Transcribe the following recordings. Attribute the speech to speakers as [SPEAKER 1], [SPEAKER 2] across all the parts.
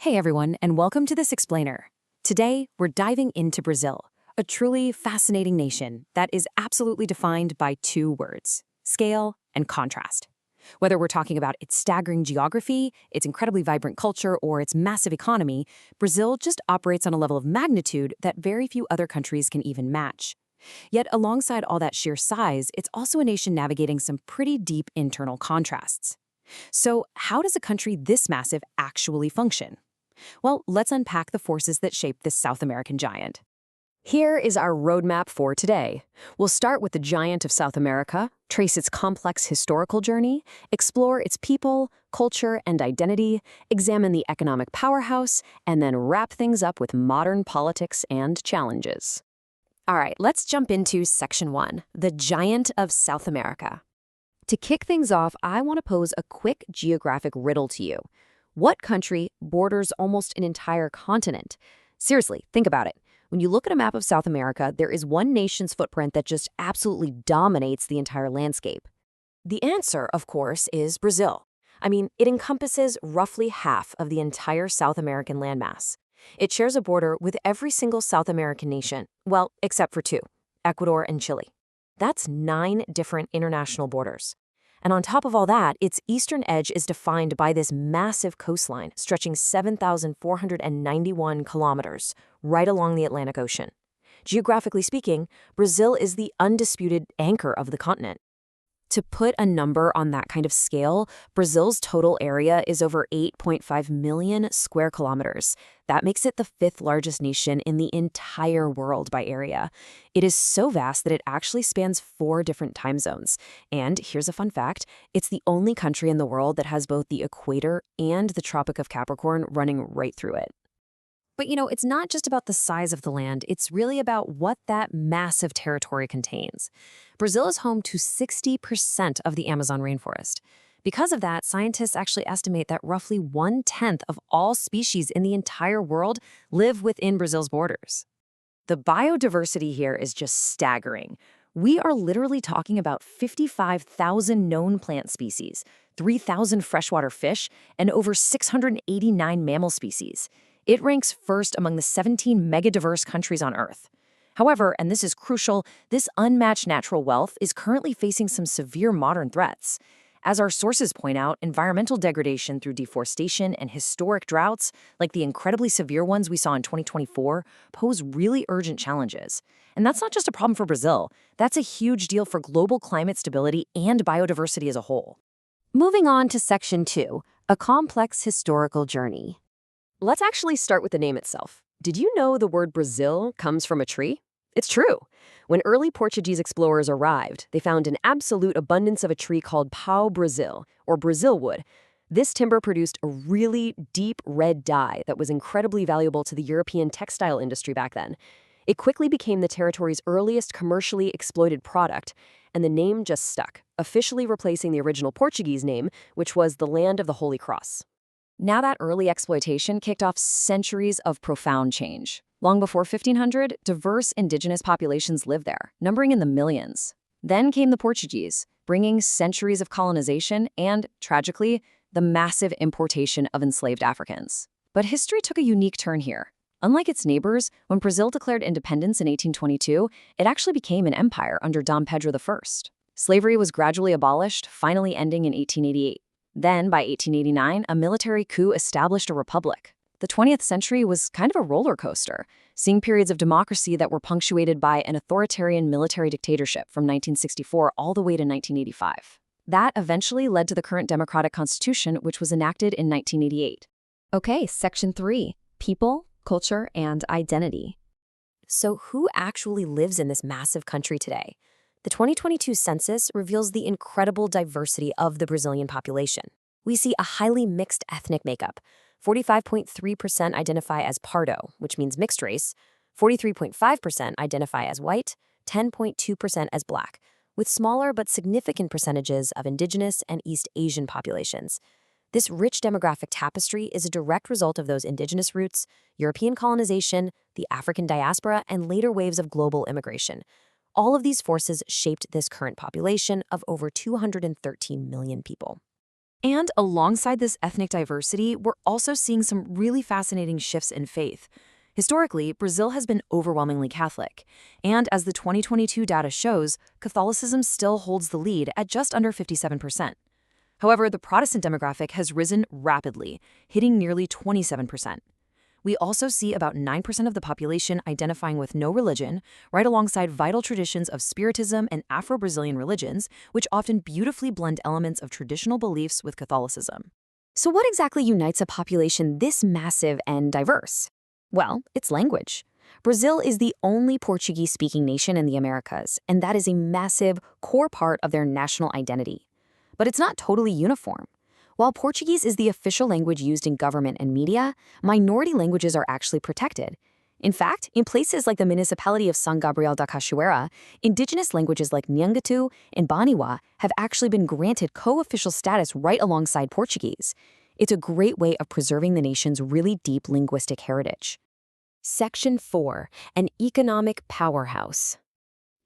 [SPEAKER 1] Hey everyone, and welcome to This Explainer. Today, we're diving into Brazil, a truly fascinating nation that is absolutely defined by two words: scale and contrast. Whether we're talking about its staggering geography, its incredibly vibrant culture, or its massive economy, Brazil just operates on a level of magnitude that very few other countries can even match. Yet, alongside all that sheer size, it's also a nation navigating some pretty deep internal contrasts. So, how does a country this massive actually function? Well, let's unpack the forces that shape this South American giant. Here is our roadmap for today. We'll start with the giant of South America, trace its complex historical journey, explore its people, culture, and identity, examine the economic powerhouse, and then wrap things up with modern politics and challenges. All right, let's jump into Section 1, the giant of South America. To kick things off, I want to pose a quick geographic riddle to you. What country borders almost an entire continent? Seriously, think about it. When you look at a map of South America, there is one nation's footprint that just absolutely dominates the entire landscape. The answer, of course, is Brazil. I mean, it encompasses roughly half of the entire South American landmass. It shares a border with every single South American nation, well, except for two, Ecuador and Chile. That's 9 different international borders. And on top of all that, its eastern edge is defined by this massive coastline stretching 7,491 kilometers right along the Atlantic Ocean. Geographically speaking, Brazil is the undisputed anchor of the continent. To put a number on that kind of scale, Brazil's total area is over 8.5 million square kilometers. That makes it the 5th largest nation in the entire world by area. It is so vast that it actually spans 4 different time zones. And here's a fun fact, it's the only country in the world that has both the equator and the Tropic of Capricorn running right through it. But it's not just about the size of the land, it's really about what that massive territory contains. Brazil is home to 60% of the Amazon rainforest. Because of that, scientists actually estimate that roughly 1/10 of all species in the entire world live within Brazil's borders. The biodiversity here is just staggering. We are literally talking about 55,000 known plant species, 3,000 freshwater fish, and over 689 mammal species. It ranks first among the 17 megadiverse countries on Earth. However, and this is crucial, this unmatched natural wealth is currently facing some severe modern threats. As our sources point out, environmental degradation through deforestation and historic droughts, like the incredibly severe ones we saw in 2024, pose really urgent challenges. And that's not just a problem for Brazil. That's a huge deal for global climate stability and biodiversity as a whole. Moving on to Section 2, a complex historical journey. Let's actually start with the name itself. Did you know the word Brazil comes from a tree? It's true. When early Portuguese explorers arrived, they found an absolute abundance of a tree called pau-brasil, or Brazil wood. This timber produced a really deep red dye that was incredibly valuable to the European textile industry back then. It quickly became the territory's earliest commercially exploited product, and the name just stuck, officially replacing the original Portuguese name, which was the Land of the Holy Cross. Now that early exploitation kicked off centuries of profound change. Long before 1500, diverse indigenous populations lived there, numbering in the millions. Then came the Portuguese, bringing centuries of colonization and, tragically, the massive importation of enslaved Africans. But history took a unique turn here. Unlike its neighbors, when Brazil declared independence in 1822, it actually became an empire under Dom Pedro I. Slavery was gradually abolished, finally ending in 1888. Then, by 1889, a military coup established a republic. The 20th century was kind of a roller coaster, seeing periods of democracy that were punctuated by an authoritarian military dictatorship from 1964 all the way to 1985. That eventually led to the current democratic constitution, which was enacted in 1988. Okay, Section 3, People, Culture, and Identity. So who actually lives in this massive country today? The 2022 census reveals the incredible diversity of the Brazilian population. We see a highly mixed ethnic makeup. 45.3% identify as Pardo, which means mixed race, 43.5% identify as white, 10.2% as Black, with smaller but significant percentages of Indigenous and East Asian populations. This rich demographic tapestry is a direct result of those Indigenous roots, European colonization, the African diaspora, and later waves of global immigration. All of these forces shaped this current population of over 213 million people. And alongside this ethnic diversity, we're also seeing some really fascinating shifts in faith. Historically, Brazil has been overwhelmingly Catholic. And as the 2022 data shows, Catholicism still holds the lead at just under 57%. However, the Protestant demographic has risen rapidly, hitting nearly 27%. We also see about 9% of the population identifying with no religion, right alongside vital traditions of Spiritism and Afro-Brazilian religions, which often beautifully blend elements of traditional beliefs with Catholicism. So what exactly unites a population this massive and diverse? Well, it's language. Brazil is the only Portuguese-speaking nation in the Americas, and that is a massive, core part of their national identity. But it's not totally uniform. While Portuguese is the official language used in government and media, minority languages are actually protected. In fact, in places like the municipality of São Gabriel da Cachoeira, indigenous languages like Nhangatu and Baniwa have actually been granted co-official status right alongside Portuguese. It's a great way of preserving the nation's really deep linguistic heritage. Section 4. An economic powerhouse.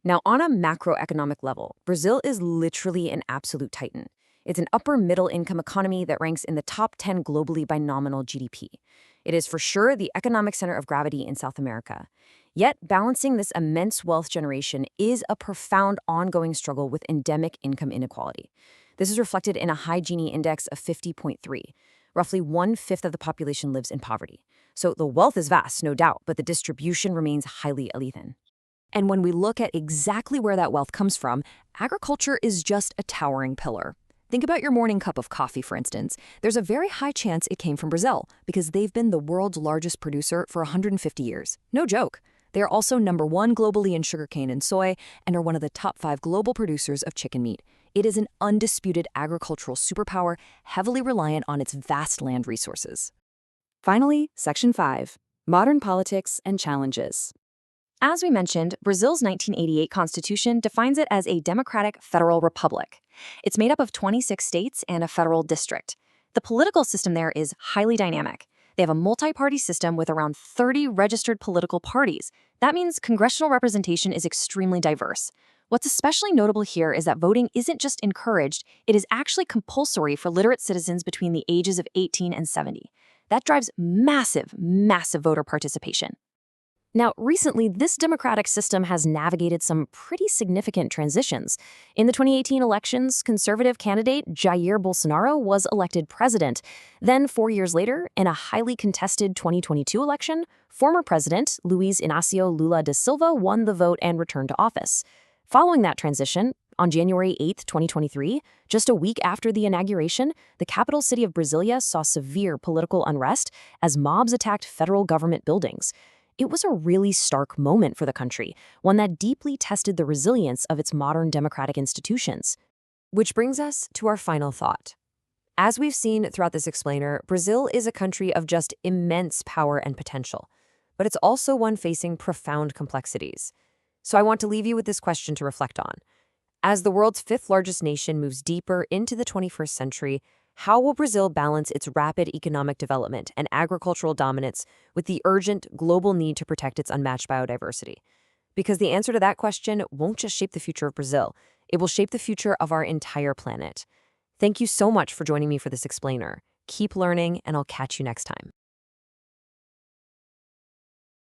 [SPEAKER 1] Now, on a macroeconomic level, Brazil is literally an absolute titan. It's an upper-middle-income economy that ranks in the top 10 globally by nominal GDP. It is for sure the economic center of gravity in South America. Yet, balancing this immense wealth generation is a profound ongoing struggle with endemic income inequality. This is reflected in a high Gini index of 50.3. Roughly 1/5 of the population lives in poverty. So the wealth is vast, no doubt, but the distribution remains highly uneven. And when we look at exactly where that wealth comes from, agriculture is just a towering pillar. Think about your morning cup of coffee, for instance. There's a very high chance it came from Brazil because they've been the world's largest producer for 150 years. No joke. They are also #1 globally in sugarcane and soy and are one of the top 5 global producers of chicken meat. It is an undisputed agricultural superpower, heavily reliant on its vast land resources. Finally, Section 5. Modern politics and challenges. As we mentioned, Brazil's 1988 constitution defines it as a democratic federal republic. It's made up of 26 states and a federal district. The political system there is highly dynamic. They have a multi-party system with around 30 registered political parties. That means congressional representation is extremely diverse. What's especially notable here is that voting isn't just encouraged, it is actually compulsory for literate citizens between the ages of 18 and 70. That drives massive voter participation. Now, recently, this democratic system has navigated some pretty significant transitions. In the 2018 elections, conservative candidate Jair Bolsonaro was elected president. Then, 4 years later, in a highly contested 2022 election, former president Luiz Inácio Lula da Silva won the vote and returned to office. Following that transition, on January 8, 2023, just a week after the inauguration, the capital city of Brasilia saw severe political unrest as mobs attacked federal government buildings. It was a really stark moment for the country, one that deeply tested the resilience of its modern democratic institutions. Which brings us to our final thought. As we've seen throughout this explainer, Brazil is a country of just immense power and potential, but it's also one facing profound complexities. So I want to leave you with this question to reflect on. As the world's 5th largest nation moves deeper into the 21st century, how will Brazil balance its rapid economic development and agricultural dominance with the urgent global need to protect its unmatched biodiversity? Because the answer to that question won't just shape the future of Brazil, it will shape the future of our entire planet. Thank you so much for joining me for this explainer. Keep learning, and I'll catch you next time.